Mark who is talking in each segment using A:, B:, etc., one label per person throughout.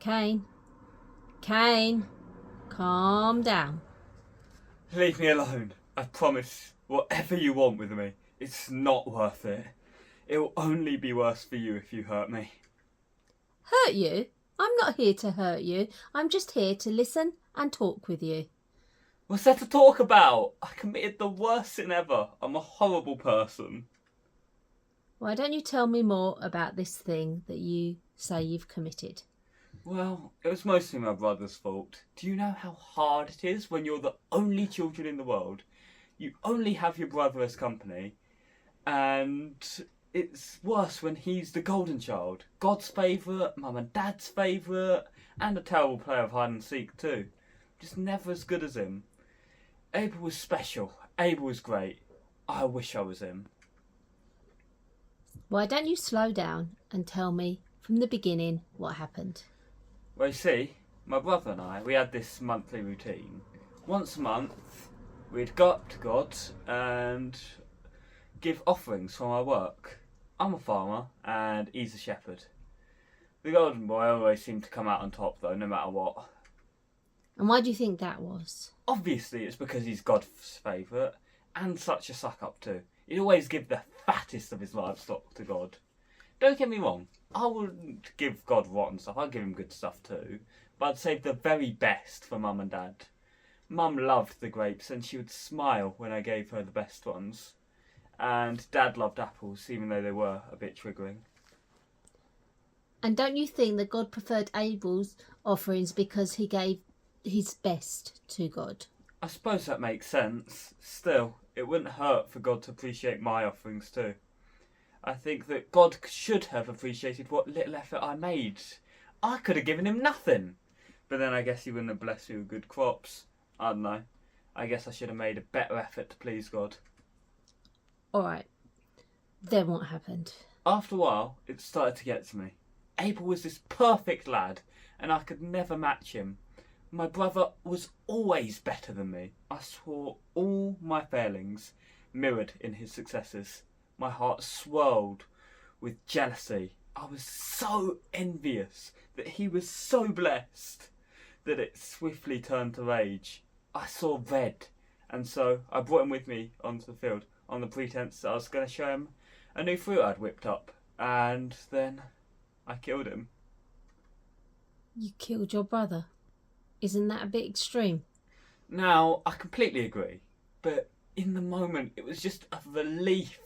A: Cain. Cain, calm down.
B: Leave me alone. I promise. Whatever you want with me, it's not worth it. It will only be worse for you if you hurt me.
A: Hurt you? I'm not here to hurt you. I'm just here to listen and talk with you.
B: What's there to talk about? I committed the worst sin ever. I'm a horrible person.
A: Why don't you tell me more about this thing that you say you've committed?
B: Well, it was mostly my brother's fault. Do you know how hard it is when you're the only children in the world? You only have your brother as company, and it's worse when he's the golden child. God's favourite, Mum and Dad's favourite, and a terrible player of hide and seek too. Just never as good as him. Abel was special. Abel was great. I wish I was him.
A: Why don't you slow down and tell me from the beginning what happened?
B: Well, you see, my brother and I, we had this monthly routine. Once a month, we'd go up to God and give offerings from our work. I'm a farmer and he's a shepherd. The golden boy always seemed to come out on top though, no matter what.
A: And why do you think that was?
B: Obviously it's because he's God's favourite and such a suck-up too. He'd always give the fattest of his livestock to God. Don't get me wrong, I wouldn't give God rotten stuff, I'd give him good stuff too. But I'd save the very best for Mum and Dad. Mum loved the grapes and she would smile when I gave her the best ones. And Dad loved apples, even though they were a bit triggering.
A: And don't you think that God preferred Abel's offerings because he gave his best to God?
B: I suppose that makes sense. Still, it wouldn't hurt for God to appreciate my offerings too. I think that God should have appreciated what little effort I made. I could have given him nothing. But then I guess he wouldn't have blessed me with good crops. I don't know. I guess I should have made a better effort to please God.
A: Alright, then what happened?
B: After a while, it started to get to me. Abel was this perfect lad, and I could never match him. My brother was always better than me. I saw all my failings mirrored in his successes. My heart swirled with jealousy. I was so envious that he was so blessed that it swiftly turned to rage. I saw red, and so I brought him with me onto the field on the pretense that I was going to show him a new fruit I'd whipped up, and then I killed him.
A: You killed your brother? Isn't that a bit extreme?
B: Now, I completely agree, but in the moment it was just a relief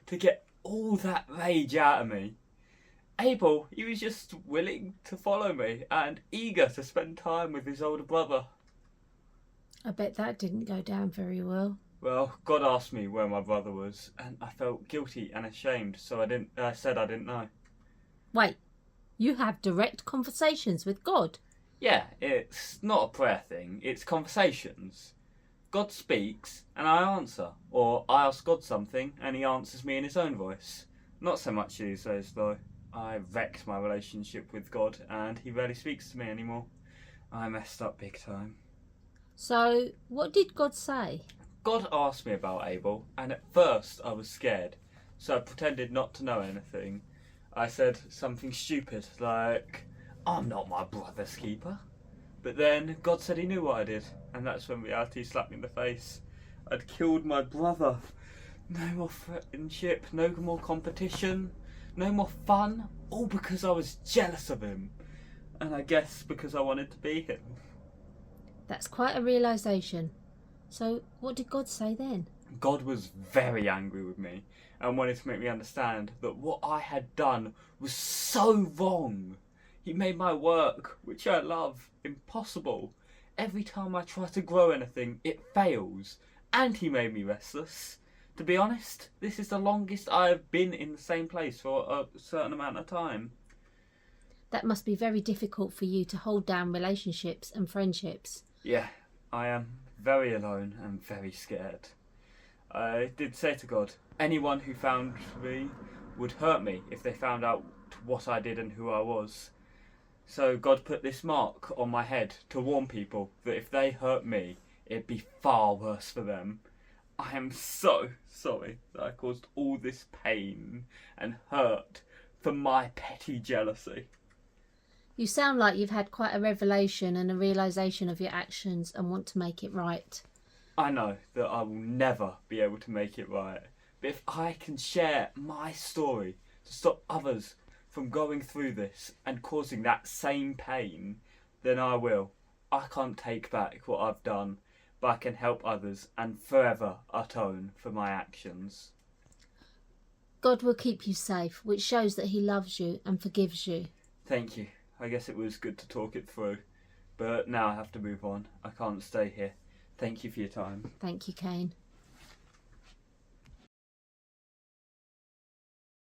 B: to get all that rage out of me. Abel, he was just willing to follow me and eager to spend time with his older brother.
A: I bet that didn't go down very well.
B: Well, God asked me where my brother was, and I felt guilty and ashamed, so I said I didn't know.
A: Wait, you have direct conversations with God?
B: Yeah, it's not a prayer thing, it's conversations. God speaks and I answer, or I ask God something and he answers me in his own voice. Not so much these days though. I wrecked my relationship with God and he rarely speaks to me anymore. I messed up big time.
A: So, what did God say?
B: God asked me about Abel, and at first I was scared, so I pretended not to know anything. I said something stupid like, I'm not my brother's keeper. But then God said he knew what I did, and that's when reality slapped me in the face. I'd killed my brother. No more friendship, no more competition, no more fun, all because I was jealous of him. And I guess because I wanted to be him.
A: That's quite a realisation. So, what did God say then?
B: God was very angry with me and wanted to make me understand that what I had done was so wrong. He made my work, which I love, impossible. Every time I try to grow anything, it fails. And he made me restless. To be honest, this is the longest I have been in the same place for a certain amount of time.
A: That must be very difficult for you to hold down relationships and friendships.
B: Yeah, I am very alone and very scared. I did say to God, anyone who found me would hurt me if they found out what I did and who I was. So God put this mark on my head to warn people that if they hurt me, it'd be far worse for them. I am so sorry that I caused all this pain and hurt for my petty jealousy.
A: You sound like you've had quite a revelation and a realisation of your actions and want to make it right.
B: I know that I will never be able to make it right, but if I can share my story to stop others from going through this and causing that same pain, then I will. I can't take back what I've done, but I can help others and forever atone for my actions.
A: God will keep you safe, which shows that he loves you and forgives you.
B: Thank you. I guess it was good to talk it through, but now I have to move on. I can't stay here. Thank you for your time.
A: Thank you, Cain.